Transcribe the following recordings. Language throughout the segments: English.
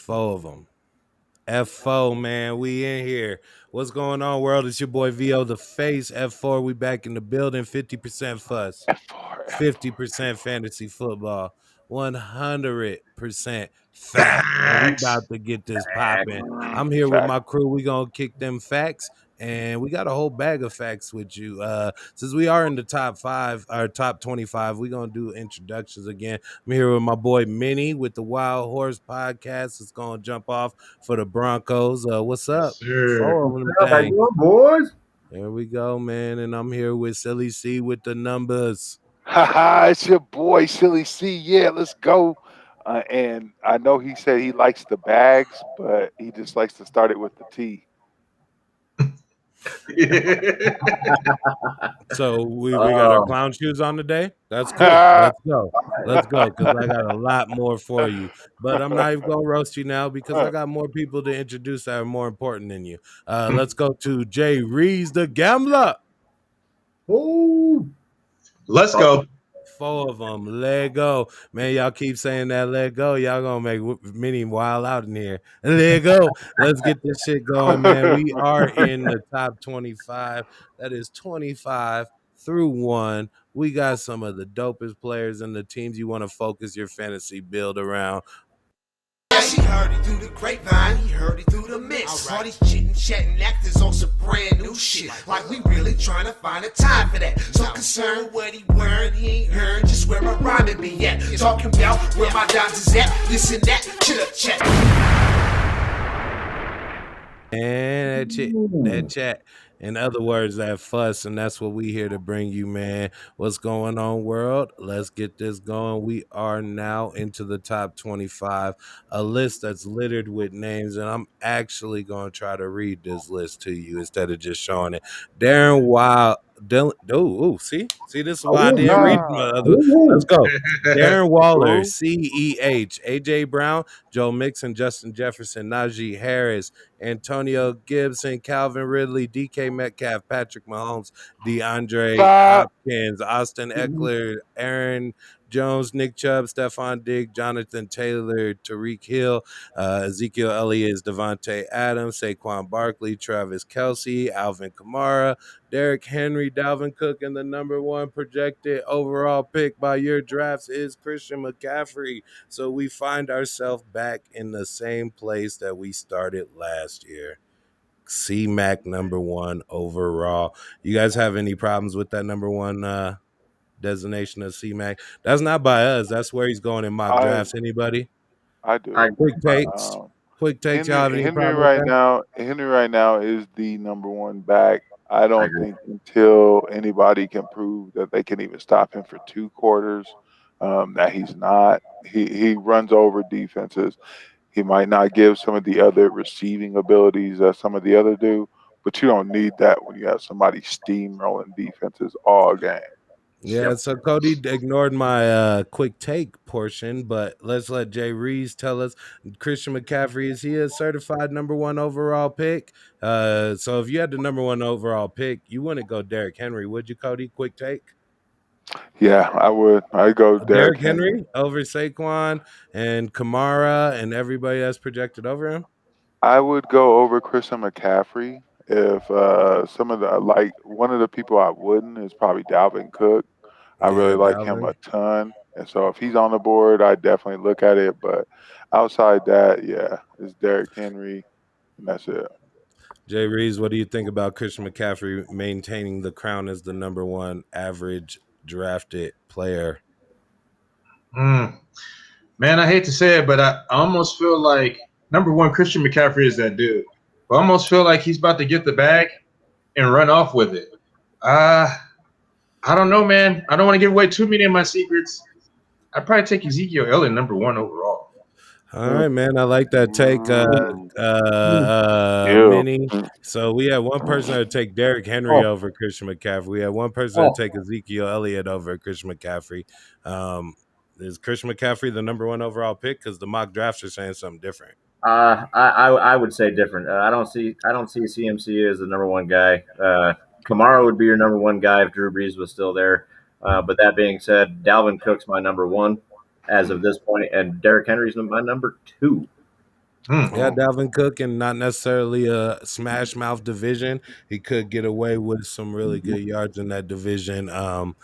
Four of them. F4, man, we in here. What's going on, world? It's your boy VO the Face. F4, we back in the building. 50% fuss, F4, 50% fantasy football, 100% fact. And we about to get this popping. I'm here with my crew. We gonna kick them facts, and we got a whole bag of facts with you. Since we are in the top 5 or top 25, we gonna do introductions again. I'm here with my boy Minnie with the Wild Horse Podcast. It's gonna jump off for the Broncos. What's up? Sure. Follow them How you things. doing, boys? There we go, man. And I'm here with Silly C with the numbers. Haha, it's your boy Silly C. Yeah, let's go. And I know he said he likes the bags, but he just likes to start it with the T. So we got our clown shoes on today. That's cool. Let's go. Let's go, because I got a lot more for you. But I'm not even gonna roast you now because I got more people to introduce that are more important than you. Let's go to Jay Rees, the gambler. Oh, Let's go. 4 of them. Let go. Man, y'all keep saying that let go. Y'all gonna make Minnie wild out in here. Let go. Let's get this shit going, man. We are in the top 25. That is 25 through 1. We got some of the dopest players in the teams you want to focus your fantasy build around. He heard it through the grapevine, he heard it through the mix. All these chittin' chatting actors on some brand new shit. Like we really trying to find a time for that. So concerned what he wearing, he ain't heard just where my rhyming be at. Talking about where my dimes is at, this and that, chit chat. And that chat. In other words, that fuss, and that's what we here to bring you, man. What's going on, world? Let's get this going. We are now into the top 25, a list that's littered with names, and I'm actually going to try to read this list to you instead of just showing it. Darren Waller. See, this is why I didn't read my other. Let's go. Darren Waller, CEH, AJ Brown, Joe Mixon, Justin Jefferson, Najee Harris, Antonio Gibson, Calvin Ridley, DK Metcalf, Patrick Mahomes, DeAndre Hopkins, Austin Eckler, Aaron Jones, Nick Chubb, Stephon Diggs, Jonathan Taylor, Tyrique Hill, Ezekiel Elliott, Devonta Adams, Saquon Barkley, Travis Kelce, Alvin Kamara, Derrick Henry, Dalvin Cook, and the number 1 projected overall pick by your drafts is Christian McCaffrey. So we find ourselves back in the same place that we started last year. C-Mac number 1 overall. You guys have any problems with that number 1 designation of C-Mac? That's not by us. That's where he's going in mock drafts. Anybody? I do. Quick takes. Quick takes. Y'all have any Henry problem right with that? now. Henry right now is the number 1 back. I don't think until anybody can prove that they can even stop him for 2 quarters, that he's not. He runs over defenses. He might not give some of the other receiving abilities that some of the other do, but you don't need that when you have somebody steamrolling defenses all game. Yeah, so Cody ignored my quick take portion, but let's let Jay Rees tell us. Christian McCaffrey, is he a certified number 1 overall pick? So if you had the number 1 overall pick, you wouldn't go Derrick Henry, would you, Cody? Quick take? Yeah, I would. I'd go Derrick Henry over Saquon and Kamara and everybody that's projected over him? I would go over Christian McCaffrey. If some of the one of the people I wouldn't is probably Dalvin Cook. I really like him a ton, and so if he's on the board, I definitely look at it. But outside that, yeah, it's Derrick Henry, and that's it. Jay Reeves, what do you think about Christian McCaffrey maintaining the crown as the number 1 average drafted player? Man, I hate to say it, but I almost feel like number 1, Christian McCaffrey is that dude. I almost feel like he's about to get the bag and run off with it. I don't know, man. I don't want to give away too many of my secrets. I'd probably take Ezekiel Elliott number 1 overall. All right, man. I like that take, Minnie. So we had one person that would take Derrick Henry over Christian McCaffrey. We had one person that take Ezekiel Elliott over Christian McCaffrey. Is Christian McCaffrey the number 1 overall pick? Because the mock drafts are saying something different. I would say different. I don't see CMC as the number 1 guy. Kamara would be your number 1 guy if Drew Brees was still there. But that being said, Dalvin Cook's my number 1 as of this point, and Derrick Henry's my number 2. Yeah, Dalvin Cook, and not necessarily a smash mouth division. He could get away with some really good yards in that division. I'll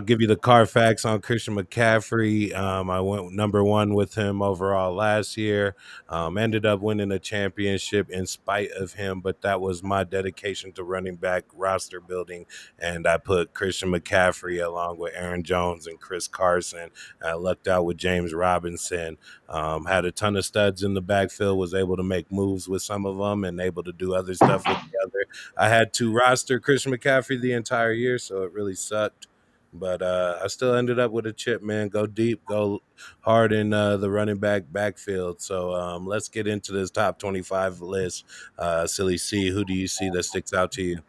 give you the Carfax on Christian McCaffrey. I went number one with him overall last year. Ended up winning a championship in spite of him, but that was my dedication to running back roster building. And I put Christian McCaffrey along with Aaron Jones and Chris Carson. I lucked out with James Robinson. Had a ton of studs in the backfield, was able to make moves with some of them and able to do other stuff with the other. I had to roster Christian McCaffrey the entire year, so it really sucked. But I still ended up with a chip, man. Go deep, go hard in the running backfield. So let's get into this top 25 list. Silly C, who do you see that sticks out to you?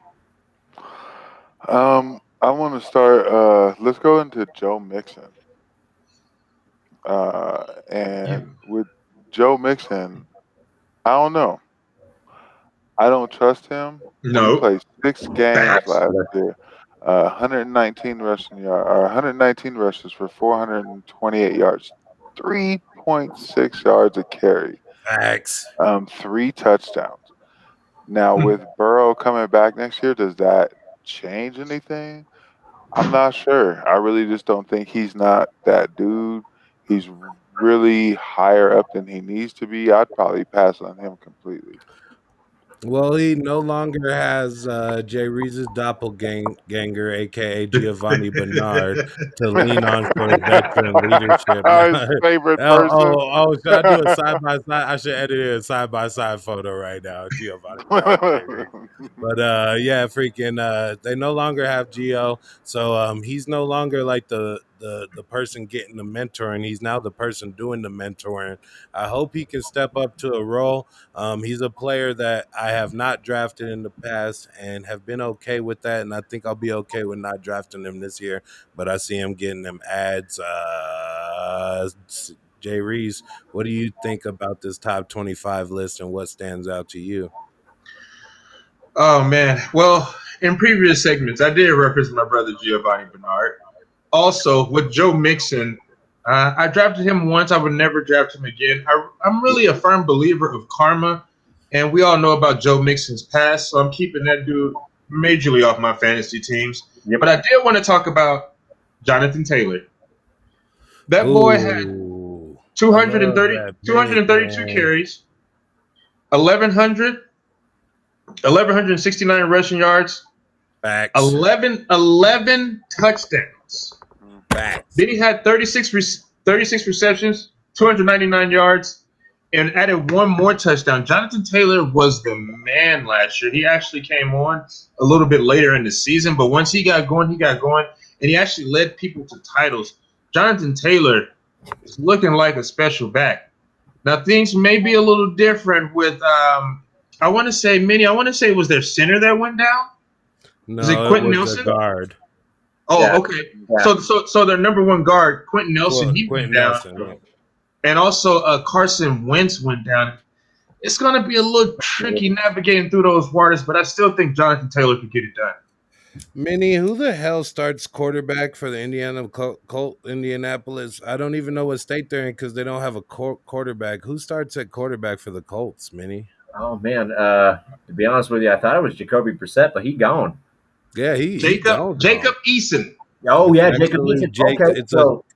I want to start. Let's go into Joe Mixon. And with Joe Mixon, I don't know. I don't trust him. No. He played 6 games Facts. last year. 119 rushing yards, or 119 rushes for 428 yards, 3.6 yards a carry, Facts. 3 touchdowns. Now with Burrow coming back next year, does that change anything? I'm not sure. I really just don't think he's not that dude. He's really higher up than he needs to be. I'd probably pass on him completely. Well, he no longer has Jay Reese's doppelganger, aka Giovanni Bernard, to lean on for veteran leadership. His favorite person. Should I do a side by side? I should edit a side by side photo right now. Giovanni Bernard, Jay Reese. But yeah, freaking, they no longer have Gio, so he's no longer like the person getting the mentoring. He's now the person doing the mentoring. I hope he can step up to a role. He's a player that I have not drafted in the past and have been okay with that, and I think I'll be okay with not drafting him this year. But I see him getting them ads. Jay Reese, what do you think about this top 25 list, and what stands out to you? Oh man. Well, in previous segments, I did reference my brother Giovanni Bernard. Also, with Joe Mixon, I drafted him once. I would never draft him again. I'm really a firm believer of karma, and we all know about Joe Mixon's past, so I'm keeping that dude majorly off my fantasy teams. Yep. But I did want to talk about Jonathan Taylor. That boy had 232 carries, 1,169 rushing yards, Facts. 11 touchdowns. Facts. Then he had 36 receptions, 299 yards, and added one more touchdown. Jonathan Taylor was the man last year. He actually came on a little bit later in the season, but once he got going, and he actually led people to titles. Jonathan Taylor is looking like a special back. Now, things may be a little different with, I want to say it was their center that went down. No, Is it Quentin was Nelson? a guard. Oh, Yeah. okay. Yeah. So their number one guard, Quentin Nelson, he Quentin went down. Nelson, yeah. And also Carson Wentz went down. It's going to be a little tricky navigating through those waters, but I still think Jonathan Taylor could get it done. Minnie, who the hell starts quarterback for the Indianapolis? I don't even know what state they're in because they don't have a quarterback. Who starts at quarterback for the Colts, Minnie? Oh man, to be honest with you, I thought it was Jacoby Brissett, but he gone. Yeah, Jacob Eason. Oh yeah, Jacob Actually, Eason. Okay,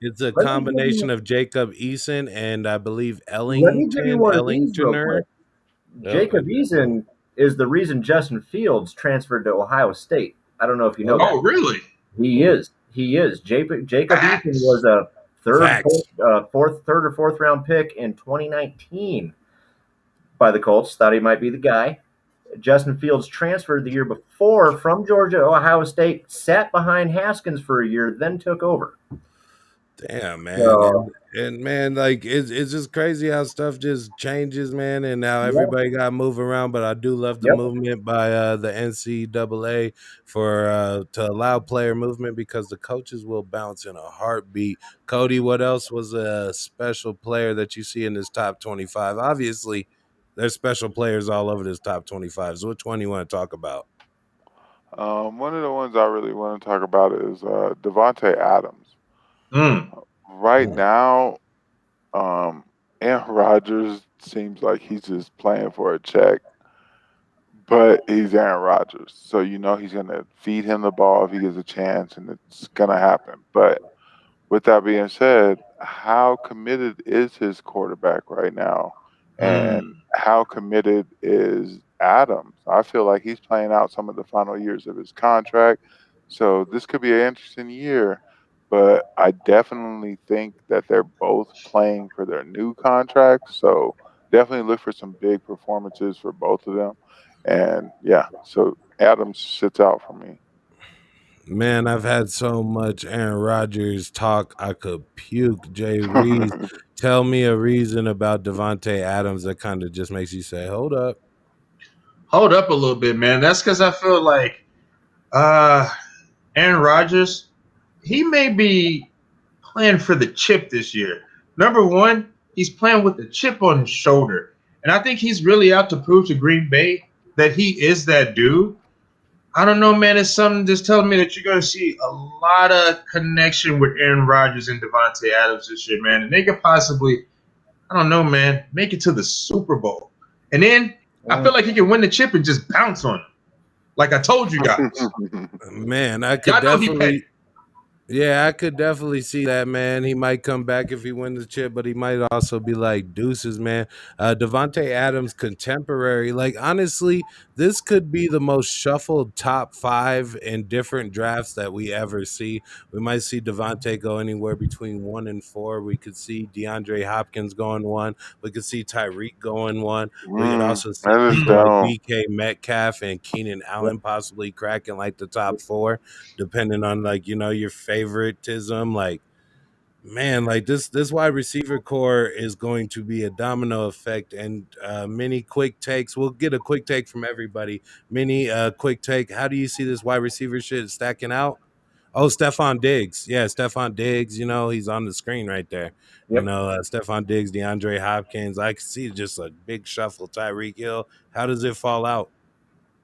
it's a let me combination give of Jacob Eason and I believe let me give you one of these real Ellingtoner. quick. Jacob Eason is the reason Justin Fields transferred to Ohio State. I don't know if you know that. Oh, really? He is. Jacob Facts. Eason was a third or fourth round pick in 2019 by the Colts. Thought he might be the guy. Justin Fields transferred the year before from Georgia to Ohio State, sat behind Haskins for a year, then took over. Damn, man. So- And man, like it's just crazy how stuff just changes, man, and now everybody got to move around. But I do love the movement by the NCAA for to allow player movement because the coaches will bounce in a heartbeat. Cody, what else was a special player that you see in this top 25? Obviously, there's special players all over this top 25. So which one do you want to talk about? One of the ones I really want to talk about is Devonta Adams. Mm. Right now, Aaron Rodgers seems like he's just playing for a check, but he's Aaron Rodgers. So you know he's gonna feed him the ball if he gets a chance, and it's gonna happen. But with that being said, how committed is his quarterback right now? And how committed is Adams? I feel like he's playing out some of the final years of his contract. So this could be an interesting year. But I definitely think that they're both playing for their new contracts. So definitely look for some big performances for both of them. And yeah, so Adams sits out for me. Man, I've had so much Aaron Rodgers talk, I could puke. Jay Reeves, tell me a reason about Devonta Adams that kind of just makes you say, hold up. Hold up a little bit, man. That's because I feel like Aaron Rodgers, he may be playing for the chip this year. Number one, he's playing with the chip on his shoulder. And I think he's really out to prove to Green Bay that he is that dude. I don't know, man. It's something just telling me that you're going to see a lot of connection with Aaron Rodgers and Devonta Adams this year, man. And they could possibly, I don't know, man, make it to the Super Bowl. And then I feel like he can win the chip and just bounce on him. Like I told you guys. Man, I could definitely. Yeah, I could definitely see that, man. He might come back if he wins the chip, but he might also be like deuces, man. Devonta Adams, contemporary. Like, honestly, this could be the most shuffled top 5 in different drafts that we ever see. We might see Devonta go anywhere between 1 and 4. We could see Deandre Hopkins going 1. We could see Tyrique going 1. We could also see that is people like down. DK Metcalf and Keenan Allen possibly cracking like the top 4, depending on like, you know, your favoritism. Like, man, like this wide receiver core is going to be a domino effect. And many quick takes. We'll get a quick take from everybody. Many quick take. How do you see this wide receiver shit stacking out? Oh, Stephon Diggs. Yeah, Stephon Diggs, you know, he's on the screen right there. Yep. You know, Stephon Diggs, DeAndre Hopkins. I can see just a big shuffle. Tyreek Hill. How does it fall out?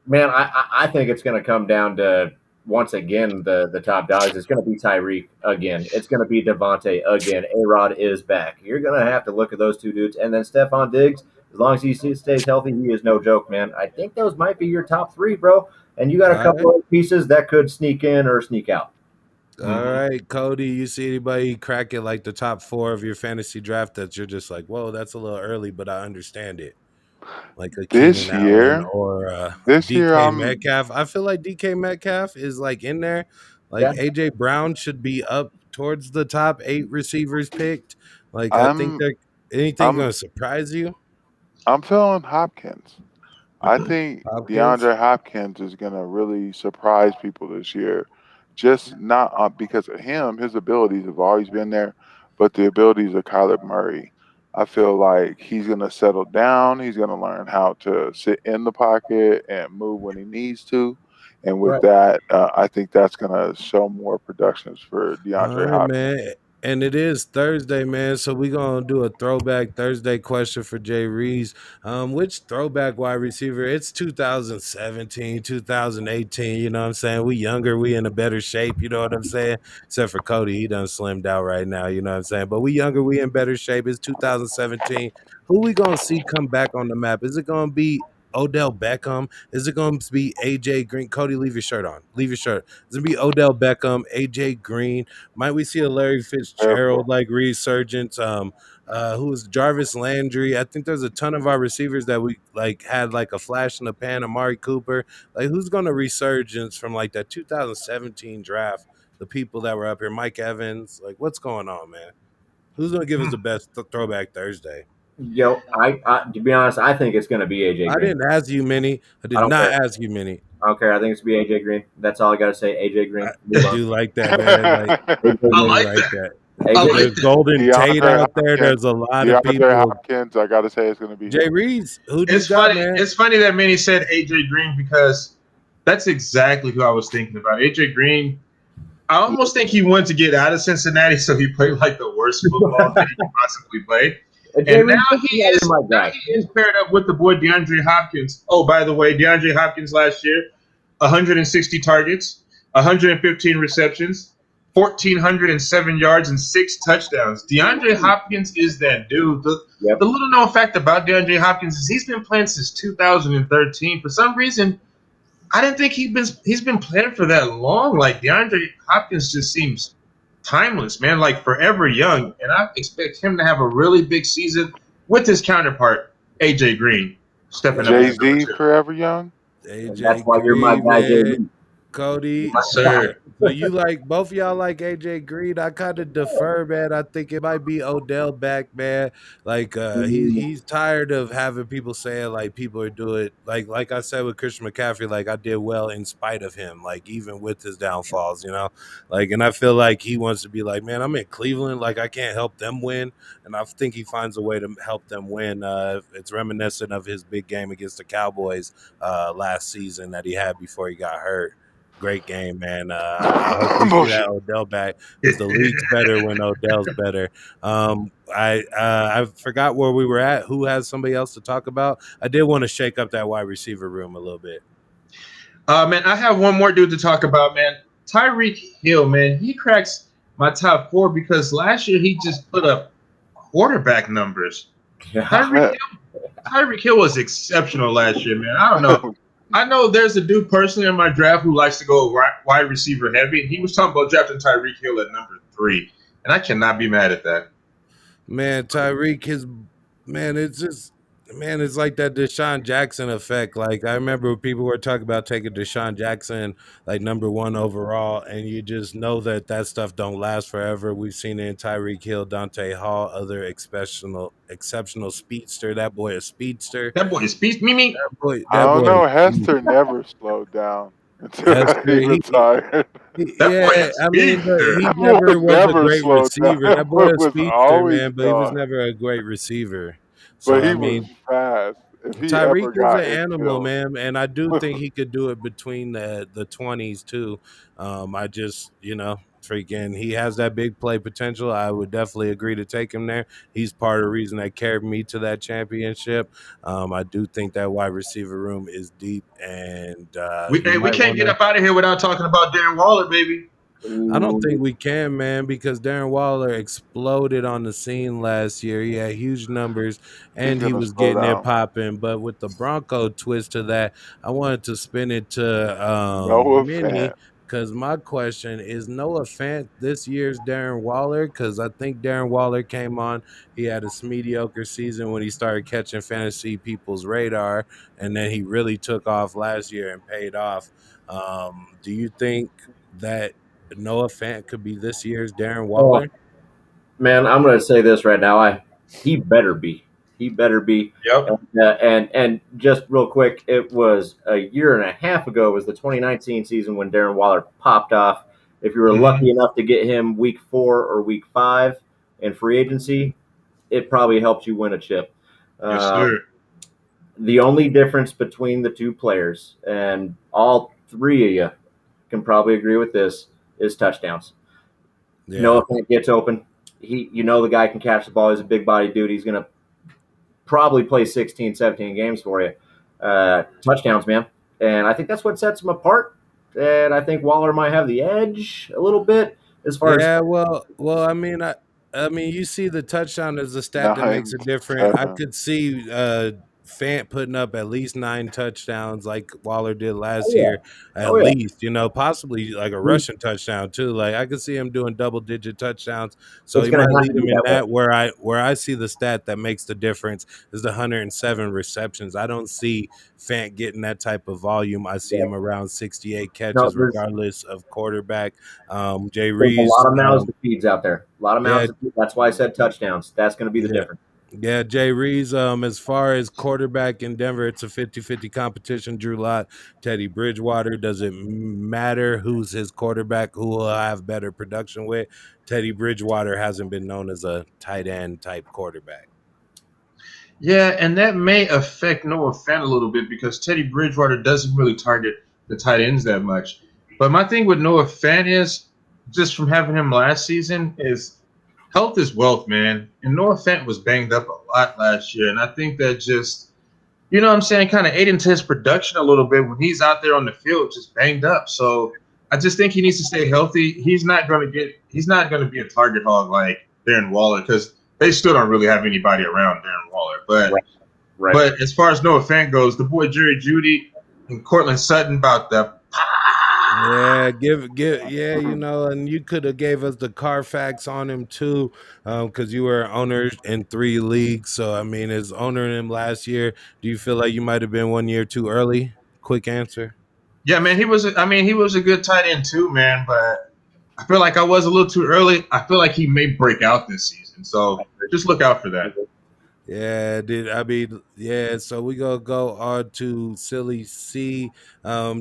Man, I think it's going to come down to, once again, the top dogs. It's going to be Tyreek again. It's going to be Devontae again. A-Rod is back. You're going to have to look at those two dudes. And then Stephon Diggs, as long as he stays healthy, he is no joke, man. I think those might be your top 3, bro. And you got a couple of pieces that could sneak in or sneak out. All right, Cody, you see anybody crack it like the top 4 of your fantasy draft that you're just like, whoa, that's a little early, but I understand it. Like a This Keenan year, Allen or this DK year, Metcalf. I feel like DK Metcalf is like in there. Like Yeah. AJ Brown should be up towards the top 8 receivers picked. Like I think I'm they're anything I'm going to surprise you. I'm feeling Hopkins. I think Hopkins? DeAndre Hopkins is going to really surprise people this year. Just not because of him. His abilities have always been there, but the abilities of Kyler Murray. I feel like he's going to settle down. He's going to learn how to sit in the pocket and move when he needs to. And with Right. that, I think that's going to show more productions for All DeAndre right, Hopkins. man. And it is Thursday, man. So we're gonna do a throwback Thursday question for Jay Reeves. Which throwback wide receiver? It's 2017, 2018. You know what I'm saying? We younger, we in a better shape, you know what I'm saying? Except for Cody, he done slimmed out right now, you know what I'm saying? But we younger, we in better shape. It's 2017. Who we gonna see come back on the map? Is it gonna be Odell Beckham? Is it going to be AJ Green? Cody, leave your shirt on. Leave your shirt. Is it going to be Odell Beckham, AJ Green? Might we see a Larry Fitzgerald like resurgence? Who's Jarvis Landry? I think there's a ton of our receivers that we like had like a flash in the pan. Amari Cooper. Like who's going to resurgence from like that 2017 draft? The people that were up here, Mike Evans. Like what's going on, man? Who's going to give us the best throwback Thursday? Yo, I to be honest, I think it's going to be AJ Green. I didn't ask you many. I did not ask you many. I don't care. I think it's going to be AJ Green. That's all I got to say. AJ Green. I do like that, man. Like, I like that. There's Golden DeAndre Tate out there. Hopkins. There's a lot of people. Hopkins, I got to say it's going to be Jay him. Reeves. Who do It's you got, funny. man? It's funny that many said AJ Green because that's exactly who I was thinking about. AJ Green. I almost think he wanted to get out of Cincinnati, so he played like the worst football that he could possibly play. And now he is paired up with the boy DeAndre Hopkins. Oh, by the way, DeAndre Hopkins last year, 160 targets, 115 receptions, 1,407 yards and 6 touchdowns. DeAndre Hopkins is that dude. The little known fact about DeAndre Hopkins is he's been playing since 2013. For some reason, I didn't think he's been playing for that long. Like, DeAndre Hopkins just seems timeless, man, like forever young. And I expect him to have a really big season with his counterpart, AJ Green, stepping up. Jay-Z forever young. AJ That's why you're my guy, Green, Cody. Yes, sir. So you like both of y'all like AJ Green? I kind of defer, man. I think it might be Odell back, man. Like he's tired of having people saying like people are doing like I said with Christian McCaffrey, like I did well in spite of him, like even with his downfalls, you know. Like, and I feel like he wants to be like, man, I'm in Cleveland, like I can't help them win, and I think he finds a way to help them win. It's reminiscent of his big game against the Cowboys last season that he had before he got hurt. Great game, man. I hope we see that Odell back because the league's better when Odell's better. I forgot where we were at. Who has somebody else to talk about? I did want to shake up that wide receiver room a little bit. Man, I have one more dude to talk about, man. Tyrique Hill, man. He cracks my top 4 because last year he just put up quarterback numbers. Tyrique Hill was exceptional last year, man. I don't know. I know there's a dude personally in my draft who likes to go wide receiver heavy, and he was talking about drafting Tyrique Hill at number 3, and I cannot be mad at that. Man, Tyrique, it's like that Deshaun Jackson effect. Like I remember people were talking about taking Deshaun Jackson like number 1 overall, and you just know that stuff don't last forever. We've seen it in Tyreek Hill, Dante Hall, other exceptional speedster. That boy is speedster. That boy is speedster. Mimi. I don't know. Hester never slowed down until he retired. He never was a great receiver. That boy was a speedster, man, but he was never a great receiver. So, but he was fast. Tyreek is an animal, man, and I do think he could do it between the 20s too. I just, freaking, he has that big play potential. I would definitely agree to take him there. He's part of the reason that carried me to that championship. I do think that wide receiver room is deep, and we can't get up out of here without talking about Darren Waller, baby. I don't think we can, man, because Darren Waller exploded on the scene last year. He had huge numbers, and he was getting it popping. But with the Bronco twist to that, I wanted to spin it to Minnie, because my question is Noah Fant this year's Darren Waller? Because I think Darren Waller came on. He had a mediocre season when he started catching fantasy people's radar, and then he really took off last year and paid off. Do you think that Noah Fant could be this year's Darren Waller? Man, I'm going to say this right now. He better be. He better be. Yep. And just real quick, it was a year and a half ago. It was the 2019 season when Darren Waller popped off. If you were lucky enough to get him week 4 or week 5 in free agency, it probably helped you win a chip. Yes, sir. The only difference between the two players, and all 3 of you can probably agree with this, is touchdowns. Yeah. Noah Fant gets open. The guy can catch the ball. He's a big body dude. He's going to probably play 16, 17 games for you. Touchdowns, man. And I think that's what sets him apart. And I think Waller might have the edge a little bit as far as. Well, I mean, you see the touchdown as a stat that makes it different. I could see Fant putting up at least 9 touchdowns like Waller did last year, at least, possibly like a rushing touchdown too. Like I could see him doing double-digit touchdowns. So he might lead him in that. Where I see the stat that makes the difference is the 107 receptions. I don't see Fant getting that type of volume. I see him around 68 catches, regardless of quarterback. Jay Reeves, a lot of mouths to feed out there. A lot of mouths to feed. That's why I said touchdowns. That's going to be the difference. Yeah, Jay Reeves, as far as quarterback in Denver, it's a 50-50 competition. Drew Lock, Teddy Bridgewater. Does it matter who's his quarterback, who will have better production with? Teddy Bridgewater hasn't been known as a tight end type quarterback. Yeah, and that may affect Noah Fant a little bit because Teddy Bridgewater doesn't really target the tight ends that much. But my thing with Noah Fant is, just from having him last season, is health is wealth, man. And Noah Fant was banged up a lot last year. And I think that just, kind of ate into his production a little bit when he's out there on the field just banged up. So I just think he needs to stay healthy. He's not going to be a target hog like Darren Waller because they still don't really have anybody around Darren Waller. But Right. but as far as Noah Fant goes, the boy Jerry Jeudy and Cortland Sutton about the Yeah, yeah, and you could have gave us the Carfax on him too, because you were owner in 3 leagues. So I mean, as owner in him last year, do you feel like you might have been 1 year too early? Quick answer. yeah, man. He was a good tight end too, man. But I feel like I was a little too early. I feel like he may break out this season, so just look out for that. Yeah, so we gonna go on to Silly C.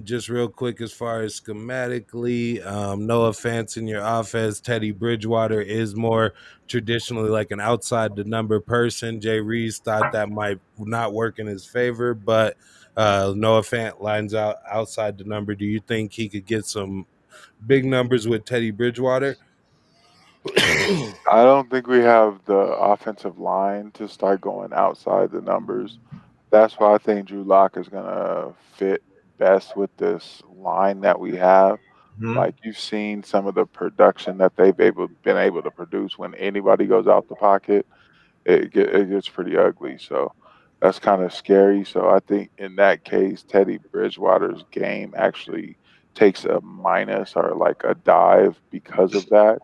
Just real quick, as far as schematically, no offense in your offense, Teddy Bridgewater is more traditionally like an outside the number person. Jay Reeves thought that might not work in his favor, but Noah Fant lines out outside the number. Do you think he could get some big numbers with Teddy Bridgewater? I don't think we have the offensive line to start going outside the numbers. That's why I think Drew Lock is going to fit best with this line that we have. Mhm. Like you've seen some of the production that they've been able to produce when anybody goes out the pocket, it gets pretty ugly. So that's kind of scary. So I think in that case, Teddy Bridgewater's game actually takes a minus or like a dive because of that.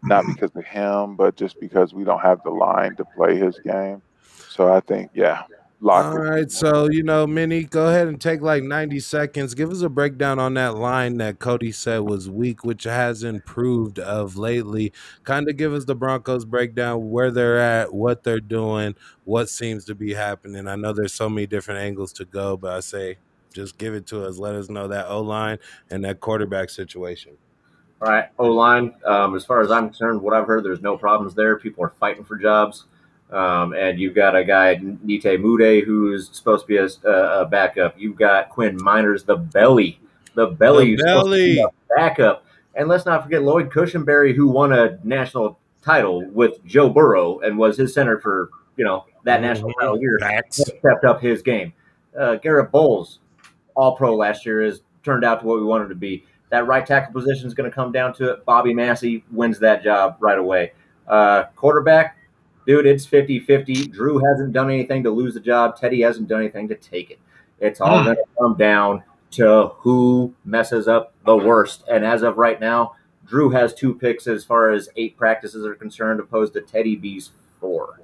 Not because of him, but just because we don't have the line to play his game. So I think, yeah, Lock All would be right, so Minnie, go ahead and take like 90 seconds. Give us a breakdown on that line that Cody said was weak, which has improved of lately. Kind of give us the Broncos breakdown, where they're at, what they're doing, what seems to be happening. I know there's so many different angles to go, but I say just give it to us. Let us know that O-line and that quarterback situation. All right, O-line, as far as I'm concerned, what I've heard, there's no problems there. People are fighting for jobs. And you've got a guy, Nite Mude, who's supposed to be a backup. You've got Quinn Miners, the belly. The belly is supposed to be a backup. And let's not forget Lloyd Cushenberry, who won a national title with Joe Burrow and was his center for, that national title year. Stepped up his game. Garrett Bowles, all-pro last year, has turned out to what we wanted to be. That right tackle position is going to come down to it. Bobby Massey wins that job right away. Quarterback, dude, it's 50-50. Drew hasn't done anything to lose the job. Teddy hasn't done anything to take it. It's all going to come down to who messes up the worst. And as of right now, Drew has 2 picks as far as 8 practices are concerned, opposed to Teddy B's 4.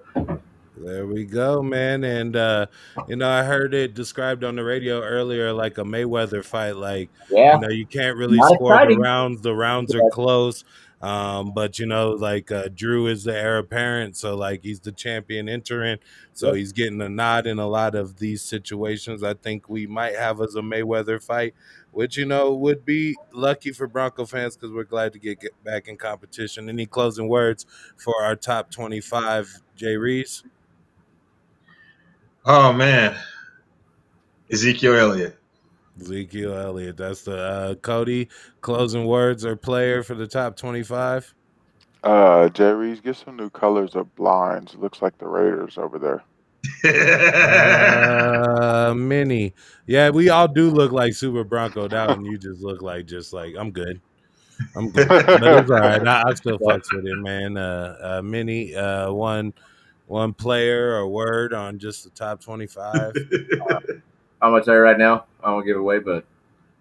There we go, man. And I heard it described on the radio earlier like a Mayweather fight. Like, you can't really score the rounds. The rounds are close. But Drew is the heir apparent, so like he's the champion entering. So he's getting a nod in a lot of these situations. I think we might have as a Mayweather fight, which would be lucky for Bronco fans because we're glad to get back in competition. Any closing words for our top 25, Jay Reese? Oh man, Ezekiel Elliott. That's the Cody closing words or player for the top 25. Jerry's, get some new colors of blinds. Looks like the Raiders over there. Mini. Yeah, we all do look like Super Bronco out, and you just look like I'm good. But it's all right. I still fucks with it, man. Mini, one player or word on just the top 25. I'm gonna tell you right now, I won't give it away, but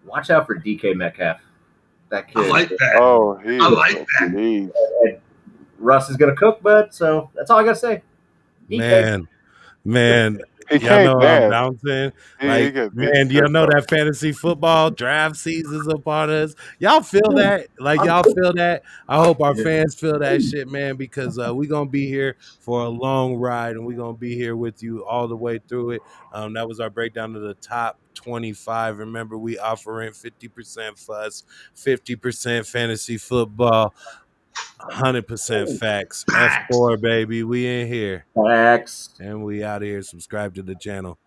watch out for DK Metcalf. That kid. I like that. Oh, I like that. And Russ is gonna cook, bud. So that's all I gotta say. DK. Man. He y'all know man. I'm bouncing. Man, do y'all know that fantasy football draft season's upon us? Y'all feel that? Y'all feel that? I hope our fans feel that shit, man, because we're going to be here for a long ride, and we're going to be here with you all the way through it. That was our breakdown of the top 25. Remember, we offering 50% fuss, 50% fantasy football, 100% facts. F4, baby. We in here. Facts. And we out of here. Subscribe to the channel.